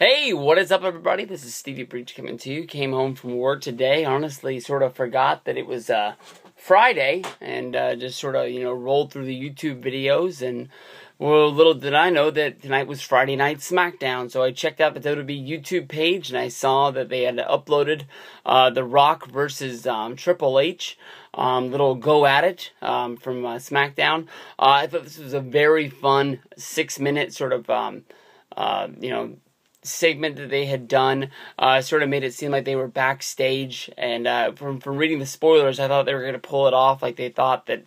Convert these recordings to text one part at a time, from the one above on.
Hey, what is up, everybody? This is Stevie Breach coming to you. Came home from work today. Honestly, sort of forgot that it was Friday and just sort of, rolled through the YouTube videos. And well, little did I know that tonight was Friday Night Smackdown. So I checked out the WWE YouTube page and I saw that they had uploaded The Rock versus Triple H. Little go at it from Smackdown. I thought this was a very fun 6-minute sort of, segment that they had done. Sort of made it seem like they were backstage, and from reading the spoilers, I thought they were going to pull it off, like they thought that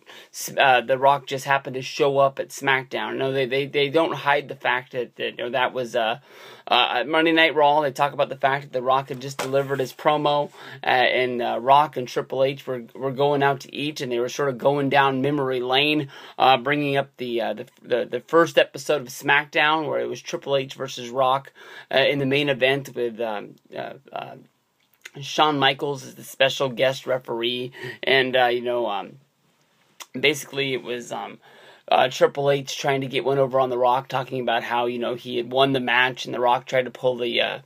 The Rock just happened to show up at SmackDown. No, they don't hide the fact that that was Monday Night Raw. They talk about the fact that The Rock had just delivered his promo, and Rock and Triple H were going out to eat, and they were sort of going down memory lane, bringing up the first episode of SmackDown where it was Triple H versus Rock in the main event with Shawn Michaels as the special guest referee, and basically it was Triple H trying to get one over on The Rock, talking about how, he had won the match, and The Rock tried to pull the,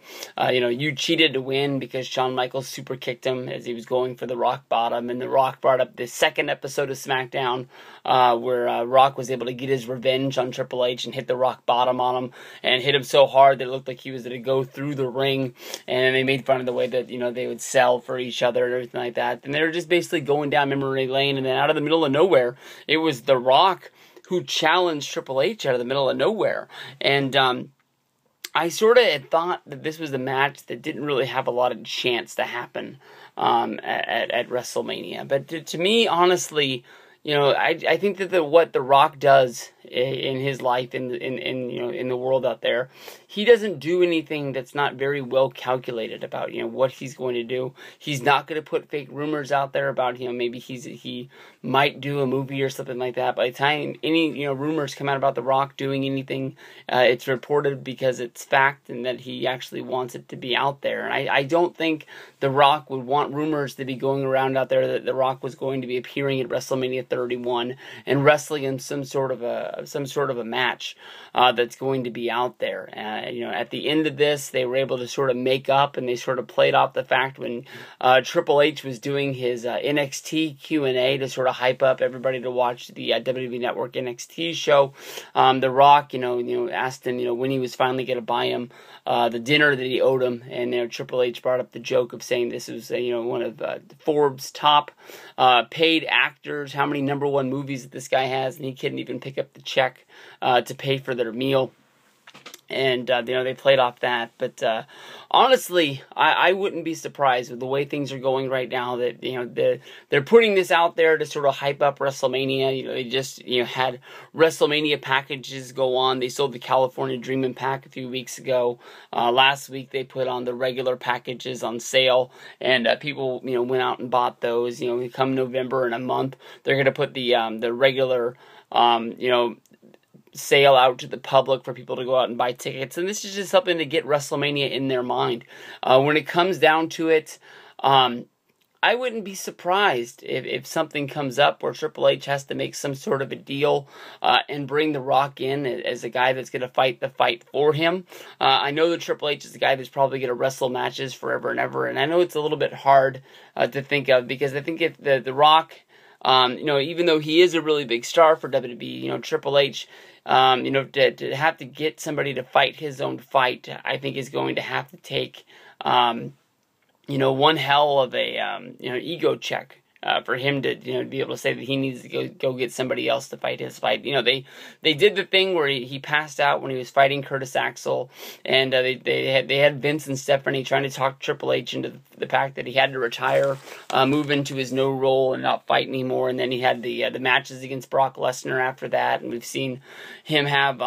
you cheated to win, because Shawn Michaels super kicked him as he was going for the Rock Bottom, and The Rock brought up the second episode of SmackDown, where Rock was able to get his revenge on Triple H and hit the Rock Bottom on him, and hit him so hard that it looked like he was going to go through the ring, and they made fun of the way that, they would sell for each other and everything like that, and they were just basically going down memory lane, and then out of the middle of nowhere, it was The Rock who challenged Triple H out of the middle of nowhere. And I sort of had thought that this was a match that didn't really have a lot of chance to happen at WrestleMania. But to me, honestly, I think that what The Rock does in his life, in the world out there, he doesn't do anything that's not very well calculated about what he's going to do. He's not going to put fake rumors out there about maybe he might do a movie or something like that. By the time any rumors come out about The Rock doing anything, it's reported because it's fact and that he actually wants it to be out there. And I don't think The Rock would want rumors to be going around out there that The Rock was going to be appearing at WrestleMania 31 and wrestling in some sort of a match that's going to be out there. At the end of this, they were able to sort of make up, and they sort of played off the fact when Triple H was doing his NXT Q&A to sort of hype up everybody to watch the WWE Network NXT show. The Rock, asked him, when he was finally going to buy him the dinner that he owed him, and Triple H brought up the joke of saying this was one of Forbes' top paid actors, how many #1 movies that this guy has, and he couldn't even pick up the check to pay for their meal. And, they played off that. But, honestly, I wouldn't be surprised with the way things are going right now that, they're putting this out there to sort of hype up WrestleMania. They just, had WrestleMania packages go on. They sold the California Dreamin' Pack a few weeks ago. Last week they put on the regular packages on sale, and people, went out and bought those. Come November in a month, they're going to put the regular, sale out to the public for people to go out and buy tickets, and this is just something to get WrestleMania in their mind. When it comes down to it, I wouldn't be surprised if something comes up where Triple H has to make some sort of a deal and bring The Rock in as a guy that's going to fight the fight for him. I know that Triple H is the guy that's probably going to wrestle matches forever and ever, and I know it's a little bit hard to think of, because I think if the Rock, even though he is a really big star for WWE, Triple H, to have to get somebody to fight his own fight, I think is going to have to take, one hell of a, ego check. For him to be able to say that he needs to go get somebody else to fight his fight. They did the thing where he passed out when he was fighting Curtis Axel, and they had Vince and Stephanie trying to talk Triple H into the fact that he had to retire, move into his no role and not fight anymore. And then he had the matches against Brock Lesnar after that, and we've seen him have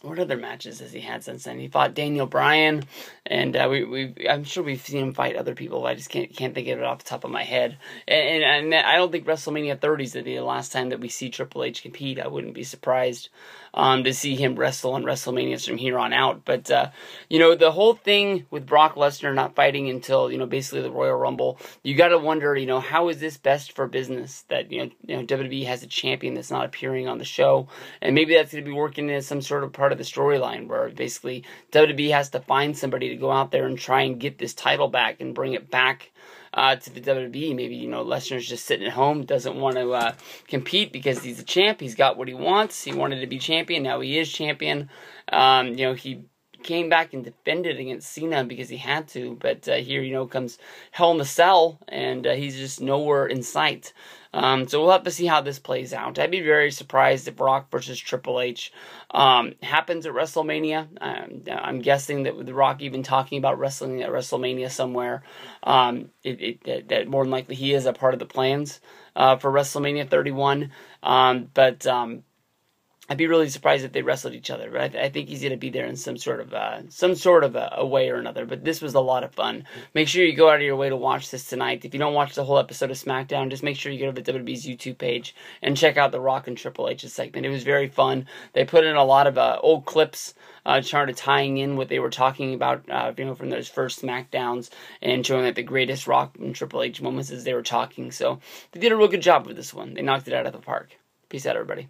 what other matches has he had since then? He fought Daniel Bryan, and I'm sure we've seen him fight other people. I just can't think of it off the top of my head. And I don't think WrestleMania 30 is the last time that we see Triple H compete. I wouldn't be surprised to see him wrestle on WrestleManias from here on out. But the whole thing with Brock Lesnar not fighting until basically the Royal Rumble, you got to wonder how is this best for business that WWE has a champion that's not appearing on the show, and maybe that's going to be working as some sort of part part of the storyline where basically WWE has to find somebody to go out there and try and get this title back and bring it back to the WWE. Maybe, you know, Lesnar's just sitting at home, doesn't want to compete because he's a champ. He's got what he wants. He wanted to be champion. Now he is champion. You know, he came back and defended against Cena because he had to, but here, you know, comes Hell in the Cell, and he's just nowhere in sight. So we'll have to see how this plays out. I'd be very surprised if Rock versus Triple H happens at WrestleMania. I'm guessing that with The Rock even talking about wrestling at WrestleMania somewhere, that more than likely he is a part of the plans for WrestleMania 31. But I'd be really surprised if they wrestled each other, but I think he's going to be there in some sort of a way or another. But this was a lot of fun. Make sure you go out of your way to watch this tonight. If you don't watch the whole episode of SmackDown, just make sure you go to the WWE's YouTube page and check out the Rock and Triple H's segment. It was very fun. They put in a lot of old clips, started tying in what they were talking about, you know, from those first SmackDowns, and showing like the greatest Rock and Triple H moments as they were talking. So they did a real good job with this one. They knocked it out of the park. Peace out, everybody.